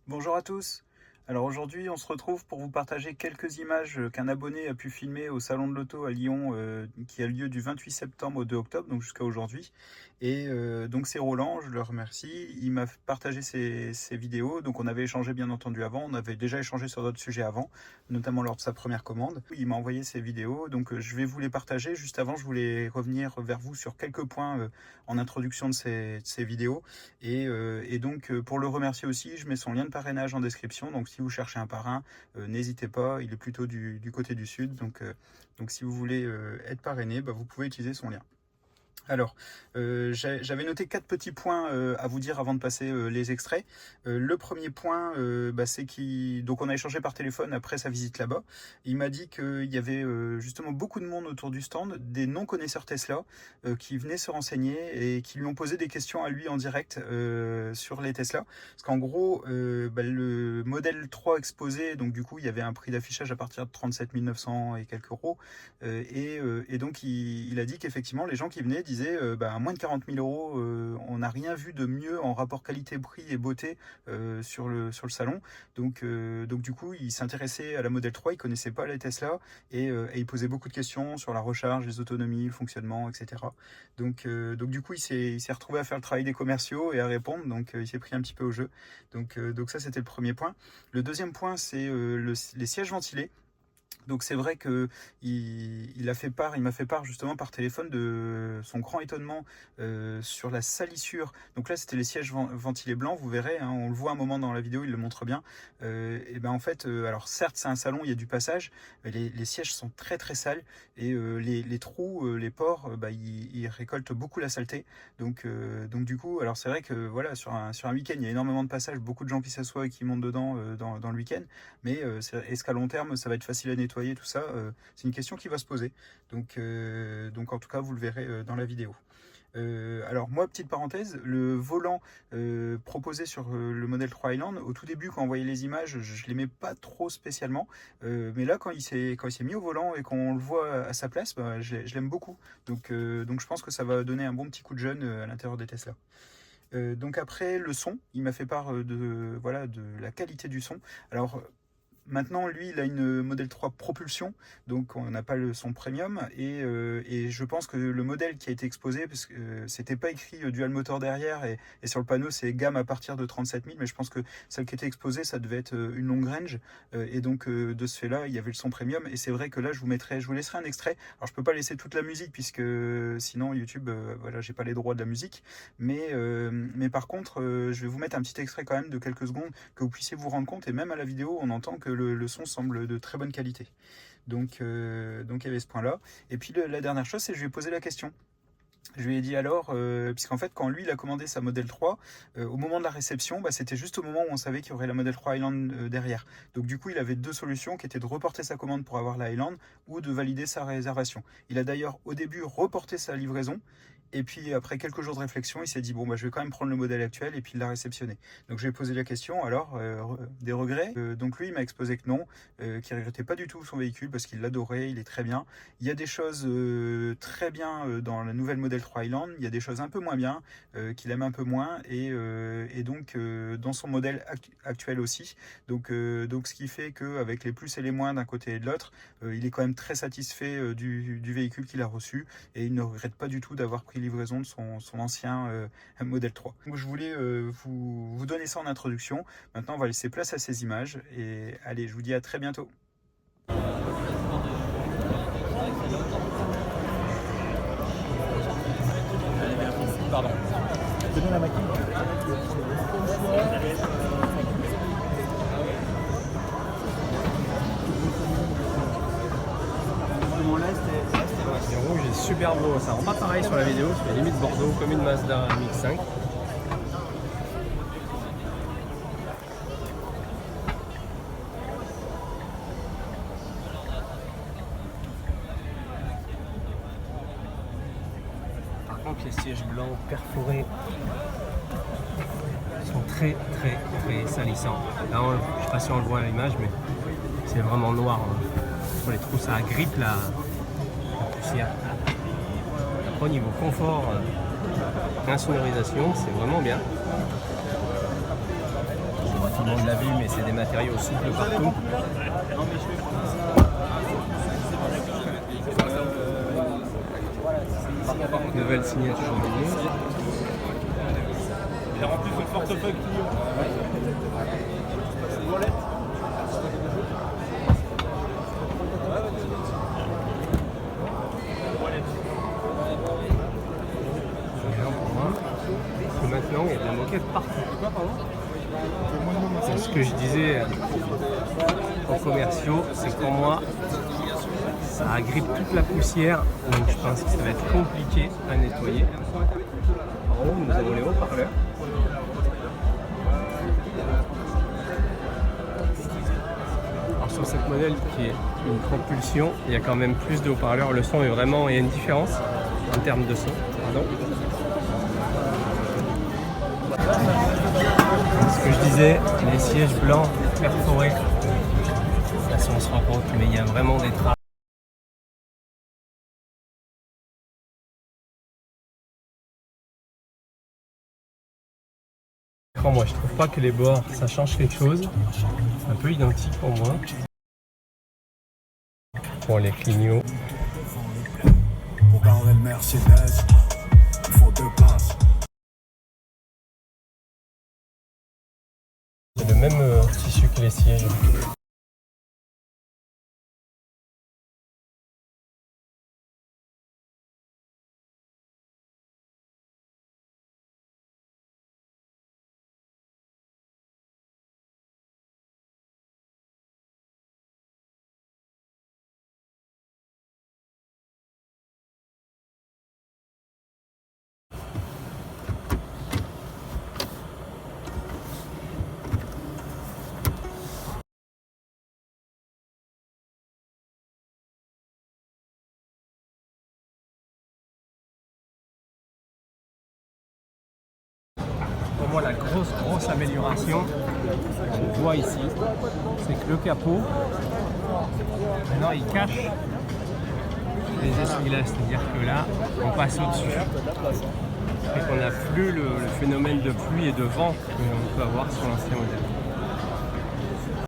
Bonjour à tous. Alors aujourd'hui, on se retrouve pour vous partager quelques images qu'un abonné a pu filmer au Salon de l'Auto à Lyon, qui a lieu du 28 septembre au 2 octobre, donc jusqu'à aujourd'hui. Et donc c'est Roland, je le remercie. Il m'a partagé ces vidéos. Donc on avait échangé bien entendu avant. On avait déjà échangé sur d'autres sujets avant, notamment lors de sa première commande. Il m'a envoyé ces vidéos, donc je vais vous les partager. Juste avant, je voulais revenir vers vous sur quelques points en introduction de ces vidéos. Et donc pour le remercier aussi, je mets son lien de parrainage en description. Donc si vous cherchez un parrain, n'hésitez pas, il est plutôt du côté du sud. Donc si vous voulez être parrainé, vous pouvez utiliser son lien. Alors, j'avais noté 4 petits points à vous dire avant de passer les extraits. Le premier point, c'est donc on a échangé par téléphone après sa visite là-bas. Il m'a dit qu'il y avait justement beaucoup de monde autour du stand, des non-connaisseurs Tesla qui venaient se renseigner et qui lui ont posé des questions à lui en direct sur les Tesla. Parce qu'en gros, le modèle 3 exposé, donc du coup, il y avait un prix d'affichage à partir de 37 900 et quelques euros. Et donc, il a dit qu'effectivement, les gens qui venaient disaient à moins de 40 000 euros, on n'a rien vu de mieux en rapport qualité-prix et beauté sur le salon. Donc du coup, il s'intéressait à la Model 3, il connaissait pas les Tesla et il posait beaucoup de questions sur la recharge, les autonomies, le fonctionnement, etc. Donc du coup, il s'est retrouvé à faire le travail des commerciaux et à répondre. Donc il s'est pris un petit peu au jeu. Donc ça, c'était le premier point. Le deuxième point, c'est les sièges ventilés. Donc c'est vrai que il m'a fait part justement par téléphone de son grand étonnement sur la salissure. Donc là c'était les sièges ventilés blancs, vous verrez, hein, on le voit un moment dans la vidéo, il le montre bien. En fait, alors certes c'est un salon, il y a du passage, mais les sièges sont très très sales et les trous, les pores, ils récoltent beaucoup la saleté. Donc du coup, alors c'est vrai que voilà, sur un week-end il y a énormément de passages, beaucoup de gens qui s'assoient et qui montent dedans dans le week-end, mais est-ce qu'à long terme ça va être facile à nettoyer, tout ça, c'est une question qui va se poser. Donc en tout cas, vous le verrez dans la vidéo. Alors moi, petite parenthèse, le volant proposé sur le modèle 3 Highland, au tout début quand on voyait les images, je l'aimais pas trop spécialement, mais là quand il s'est mis au volant et qu'on le voit à sa place, je l'aime beaucoup. Donc je pense que ça va donner un bon petit coup de jeune à l'intérieur des Tesla. Donc après le son, il m'a fait part de la qualité du son. Alors maintenant, lui, il a une Model 3 propulsion, donc on n'a pas le son premium, et je pense que le modèle qui a été exposé, parce que c'était pas écrit dual moteur derrière, et sur le panneau c'est gamme à partir de 37 000, mais je pense que celle qui était exposée, ça devait être une long range, et donc de ce fait-là, il y avait le son premium, et c'est vrai que là, je vous laisserai un extrait. Alors je peux pas laisser toute la musique, puisque sinon YouTube, j'ai pas les droits de la musique, mais par contre, je vais vous mettre un petit extrait quand même de quelques secondes, que vous puissiez vous rendre compte, et même à la vidéo, on entend que le son semble de très bonne qualité. Donc il y avait ce point-là. Et puis la dernière chose, c'est que je lui ai posé la question. Je lui ai dit alors, puisqu'en fait, quand lui, il a commandé sa Model 3, au moment de la réception, c'était juste au moment où on savait qu'il y aurait la Model 3 Highland derrière. Donc du coup, il avait deux solutions qui étaient de reporter sa commande pour avoir la Highland ou de valider sa réservation. Il a d'ailleurs au début reporté sa livraison. Et puis après quelques jours de réflexion, il s'est dit je vais quand même prendre le modèle actuel, et puis il l'a réceptionné. Donc je lui ai posé la question, alors des regrets. Donc lui il m'a exposé que non, qu'il regrettait pas du tout son véhicule parce qu'il l'adorait, il est très bien. Il y a des choses très bien dans la nouvelle Model 3 Highland, il y a des choses un peu moins bien, qu'il aime un peu moins, et donc dans son modèle actuel aussi. Donc ce qui fait qu'avec les plus et les moins d'un côté et de l'autre, il est quand même très satisfait du véhicule qu'il a reçu, et il ne regrette pas du tout d'avoir pris livraison de son ancien Model 3. Donc je voulais vous donner ça en introduction. Maintenant, on va laisser place à ces images, et allez, je vous dis à très bientôt. Pardon. Donnez la maquille. C'est rouge et super beau, ça rend pas pareil sur la vidéo, c'est limite Bordeaux comme une Mazda MX-5. Par contre les sièges blancs perforés sont très salissants. Là, je sais pas si on le voit à l'image, mais c'est vraiment noir. Sur les trous, ça agrippe la poussière. Après, au niveau confort, insonorisation, c'est vraiment bien. tout le monde l'a vu, mais c'est des matériaux souples partout. Nouvelle signature. Il a rempli son portefeuille client. Maintenant, il y a de la moquette partout. C'est ce que je disais aux commerciaux, c'est que pour moi, ça agrippe toute la poussière, donc je pense que ça va être compliqué à nettoyer. En haut, nous avons les haut-parleurs. Alors sur cette modèle qui est une propulsion, il y a quand même plus de haut-parleurs. Le son est vraiment, il y a une différence en termes de son. Pardon. Ce que je disais, les sièges blancs perforés, là si on se rend compte, mais il y a vraiment des traces. Moi je trouve pas que les bords ça change quelque chose, un peu identique pour moi. Pour les clignots. Pour garder le Mercedes, il faut 2 places. C'est le même tissu que les sièges. Pour moi, la grosse amélioration qu'on voit ici, c'est que le capot, maintenant il cache les essuie-glaces, c'est-à-dire que là, on passe au-dessus. Et qu'on n'a plus le phénomène de pluie et de vent qu'on peut avoir sur l'ancien modèle.